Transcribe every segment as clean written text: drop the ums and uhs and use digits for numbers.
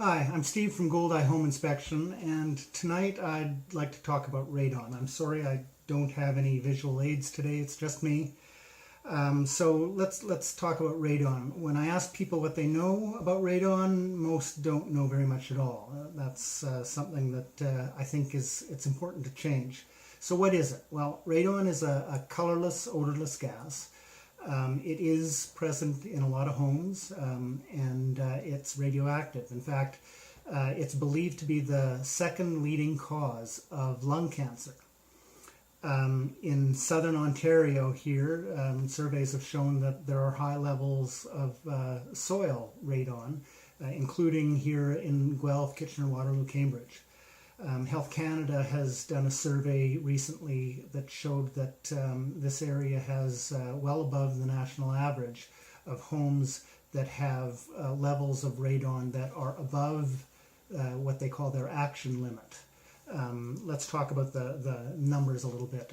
Hi, I'm Steve from GoldEye Home Inspection, and tonight I'd like to talk about radon. I'm sorry I don't have any visual aids today, it's just me. So let's talk about radon. When I ask people what they know about radon, most don't know very much at all. That's something that I think it's important to change. So what is it? Well, radon is a colorless, odorless gas. It is present in a lot of homes, and it's radioactive. In fact, it's believed to be the second leading cause of lung cancer. In southern Ontario here, surveys have shown that there are high levels of soil radon, including here in Guelph, Kitchener, Waterloo, Cambridge. Health Canada has done a survey recently that showed that this area has well above the national average of homes that have levels of radon that are above what they call their action limit. Let's talk about the numbers a little bit.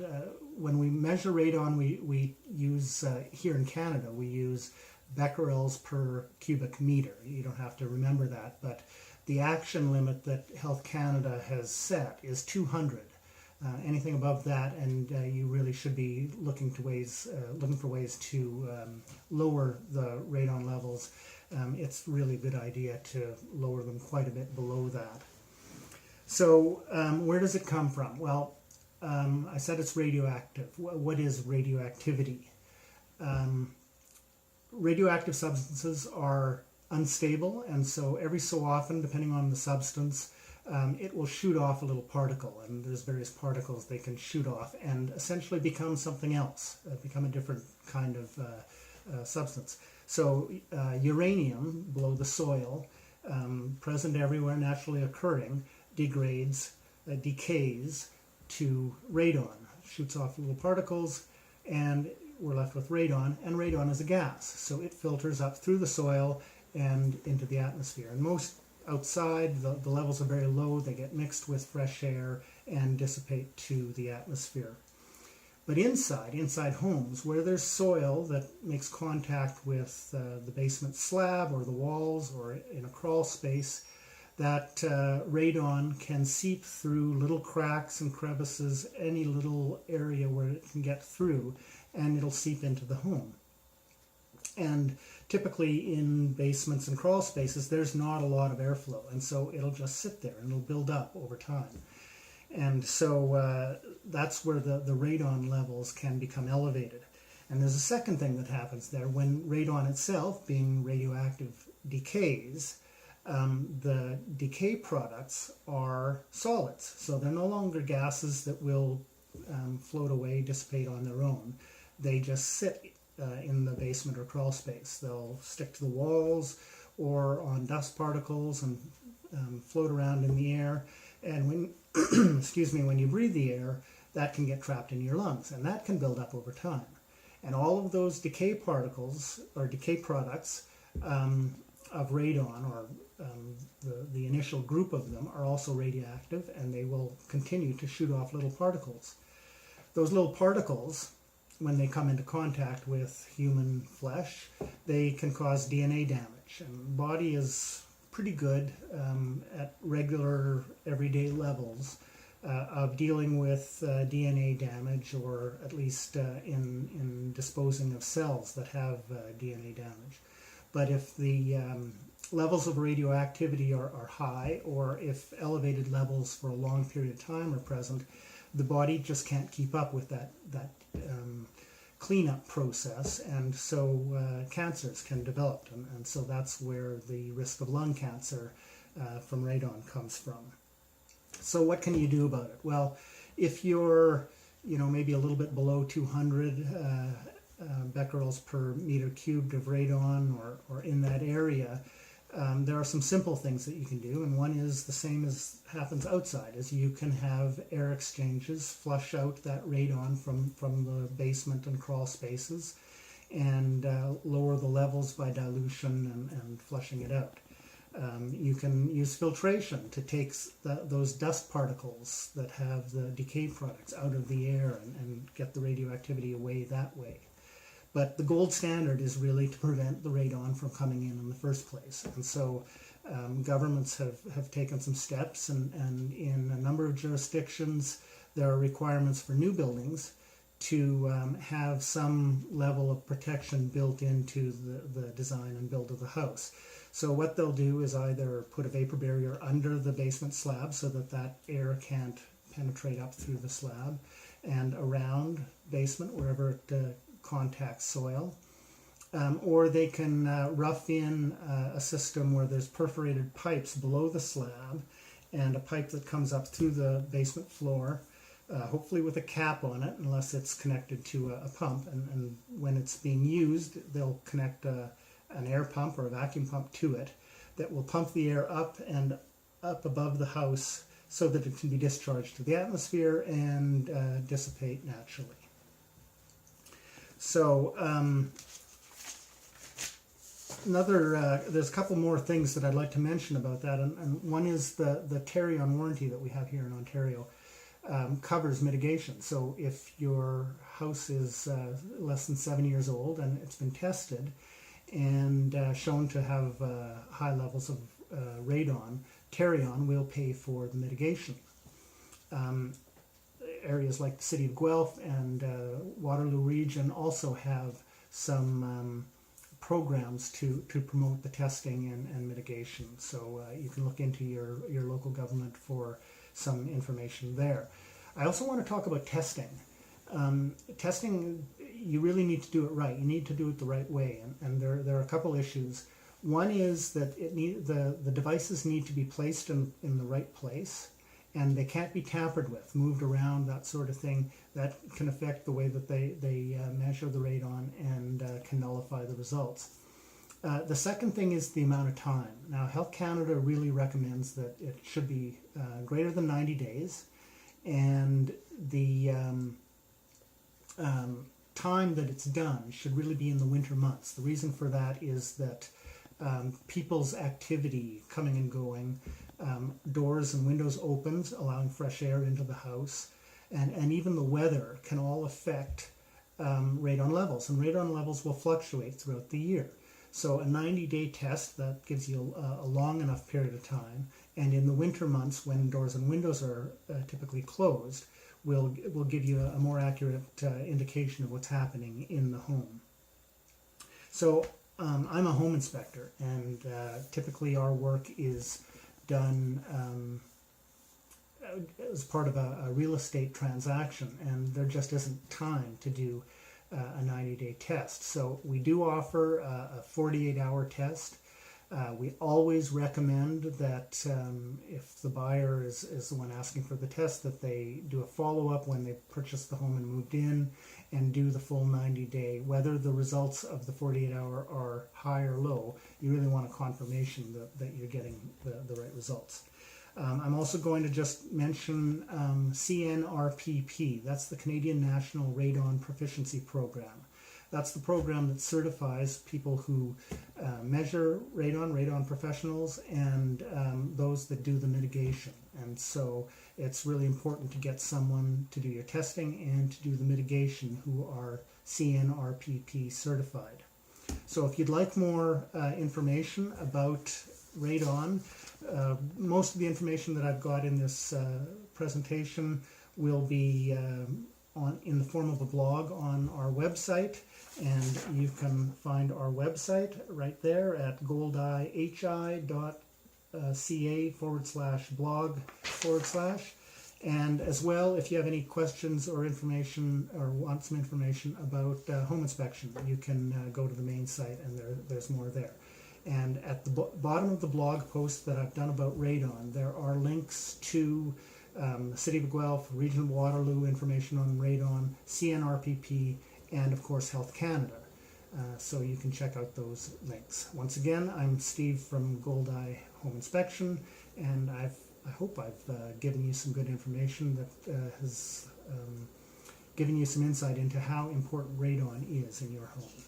When we measure radon, we use, here in Canada, we use becquerels per cubic meter. You don't have to remember that, but the action limit that Health Canada has set is 200. Anything above that, and you really should be looking for ways to lower the radon levels. It's really a good idea to lower them quite a bit below that. So where does it come from? Well, I said it's radioactive. What is radioactivity? Radioactive substances are unstable, and so every so often, depending on the substance, it will shoot off a little particle, and there's various particles they can shoot off and essentially become something else, become a different kind of substance. So uranium below the soil, present everywhere, naturally occurring, degrades, decays to radon, shoots off little particles, and we're left with radon, and radon is a gas, so it filters up through the soil and into the atmosphere. And most outside, the levels are very low, they get mixed with fresh air and dissipate to the atmosphere. But inside homes, where there's soil that makes contact with the basement slab or the walls or in a crawl space, that radon can seep through little cracks and crevices, any little area where it can get through, and it'll seep into the home. And typically in basements and crawl spaces, there's not a lot of airflow, and so it'll just sit there and it'll build up over time. And so that's where the radon levels can become elevated. And there's a second thing that happens there. When radon itself, being radioactive, decays, the decay products are solids. So they're no longer gases that will float away, dissipate on their own. They just sit in the basement or crawl space. They'll stick to the walls or on dust particles and float around in the air. And when, excuse me, when you breathe the air, that can get trapped in your lungs, and that can build up over time. And all of those decay particles or decay products of radon, or the initial group of them, are also radioactive, and they will continue to shoot off little particles. Those little particles, when they come into contact with human flesh, they can cause DNA damage. And the body is pretty good at regular, everyday levels of dealing with DNA damage, or at least in disposing of cells that have DNA damage. But if the levels of radioactivity are high, or if elevated levels for a long period of time are present, the body just can't keep up with that cleanup process, and so cancers can develop, and so that's where the risk of lung cancer from radon comes from. So what can you do about it? Well, if you're maybe a little bit below 200 becquerels per meter cubed of radon, or in that area, there are some simple things that you can do, and one is the same as happens outside, is you can have air exchanges flush out that radon from the basement and crawl spaces, and lower the levels by dilution and flushing it out. You can use filtration to take those dust particles that have the decay products out of the air and get the radioactivity away that way. But the gold standard is really to prevent the radon from coming in the first place. And so Governments have taken some steps, and in a number of jurisdictions there are requirements for new buildings to have some level of protection built into the design and build of the house. So what they'll do is either put a vapor barrier under the basement slab so that air can't penetrate up through the slab, and around basement wherever it contacts soil. Or they can rough in a system where there's perforated pipes below the slab and a pipe that comes up through the basement floor, hopefully with a cap on it unless it's connected to a pump. And when it's being used, they'll connect an air pump or a vacuum pump to it that will pump the air up and up above the house so that it can be discharged to the atmosphere and dissipate naturally. So there's a couple more things that I'd like to mention about that, and one is the Terry-on warranty that we have here in Ontario covers mitigation. So if your house is less than 7 years old and it's been tested and shown to have high levels of radon, Terry-on will pay for the mitigation. Areas like the city of Guelph and Waterloo region also have some programs to promote the testing and mitigation. So you can look into your local government for some information there. I also want to talk about testing. Testing, you really need to do it right. You need to do it the right way, and there are a couple issues. One is that the devices need to be placed in the right place, and they can't be tampered with, moved around, that sort of thing. That can affect the way that they measure the radon and can nullify the results. The second thing is the amount of time. Now, Health Canada really recommends that it should be greater than 90 days, and the time that it's done should really be in the winter months. The reason for that is that people's activity coming and going, doors and windows opened, allowing fresh air into the house, and even the weather can all affect radon levels, and radon levels will fluctuate throughout the year. So a 90-day test, that gives you a long enough period of time, and in the winter months when doors and windows are typically closed, will give you a more accurate indication of what's happening in the home. So I'm a home inspector, and typically our work is done as part of a real estate transaction, and there just isn't time to do a 90-day test. So we do offer a 48-hour test. We always recommend that if the buyer is the one asking for the test, that they do a follow-up when they purchased the home and moved in, and do the full 90-day. Whether the results of the 48-hour are high or low, you really want a confirmation that you're getting the right results. I'm also going to just mention CNRPP. That's the Canadian National Radon Proficiency Program. That's the program that certifies people who measure radon professionals, and those that do the mitigation. And so it's really important to get someone to do your testing and to do the mitigation who are CNRPP certified. So if you'd like more information about radon, most of the information that I've got in this presentation will be in the form of a blog on our website, and you can find our website right there at goldeye.ca/blog/. And as well, if you have any questions or information, or want some information about home inspection, you can go to the main site, and there's more there. And at the bottom of the blog post that I've done about radon, there are links to the City of Guelph, Region of Waterloo, information on radon, CNRPP, and of course Health Canada. So you can check out those links. Once again, I'm Steve from GoldEye Home Inspection, and I hope I've given you some good information that has given you some insight into how important radon is in your home.